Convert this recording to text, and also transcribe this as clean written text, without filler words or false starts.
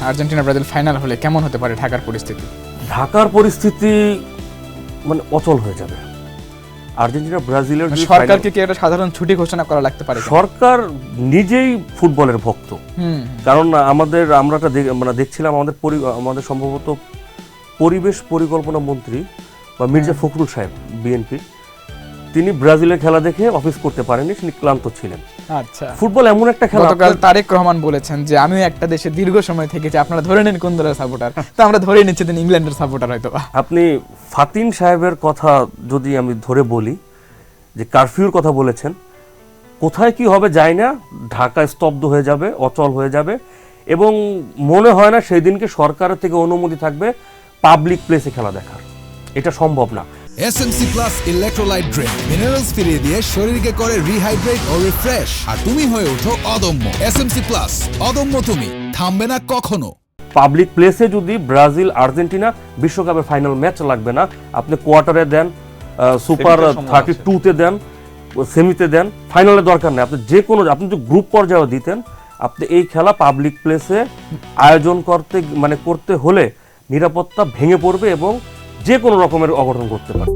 Argentina Brazil final হলে কেমন হতে পারে ঢাকার পরিস্থিতি? ঢাকার পরিস্থিতি মানে অচল হয়ে যাবে। আর্জেন্টিনা ব্রাজিলের যদি সরকারকে কি একটা সাধারণ ছুটি ঘোষণা করা লাগতে পারে? সরকার নিজেই ফুটবলের ভক্ত, কারণ আমরা দেখছিলাম আমাদের সম্ভবত পরিবেশ পরিকল্পনা মন্ত্রী বা মির্জা ফখরুল সাহেব বিএনপি, তিনি ব্রাজিলের খেলা দেখে অফিস করতে পারেননি, তিনি ক্লান্ত ছিলেন। আচ্ছা, ফুটবল এমন একটা খেলা। গতকাল তারেক রহমান বলেছেন যে আমিও একটা দেশে দীর্ঘ সময় থেকেছি, আপনারা ধরে নেন কোন দলের সাপোর্টার, তো আমরা ধরে নিচ্ছি তিনি ইংল্যান্ডের সাপোর্টার হয়তো। আপনি ফাতিন সাহেবের কথা যদি আমি ধরে বলি, যে কারফিউর কথা বলেছেন, কোথায় কি হবে যায় না, ঢাকা স্তব্ধ হয়ে যাবে, অচল হয়ে যাবে, এবং মনে হয় না সেই দিনকে সরকারের থেকে অনুমতি থাকবে পাবলিক প্লেসে খেলা দেখার। এটা সম্ভব না। SMC plus electrolyte drink minerals ফিরিয়ে দিয়ে শরীরকে করে রিহাইড্রেট ও রিফ্রেশ, আর তুমি হয়ে ওঠো অদম্য। এসএমসি প্লাস, অদম্য তুমি, থামবে না কখনো। পাবলিক প্লেসে যদি ব্রাজিল আর্জেন্টিনা বিশ্বকাপের ফাইনাল ম্যাচ লাগবে না, আপনি কোয়ার্টারে দেন, সুপার 32-তে দেন, সেমিতে দেন, ফাইনালে দরকার নেই। আপনি যে কোনো, আপনি যদি গ্রুপ পর্যায়ে দিতেন, আপনি এই খেলা পাবলিক প্লেসে আয়োজন করতে হলে নিরাপত্তা ভেঙে পড়বে এবং যে কোনো রকমের অঘটন করতে পারে।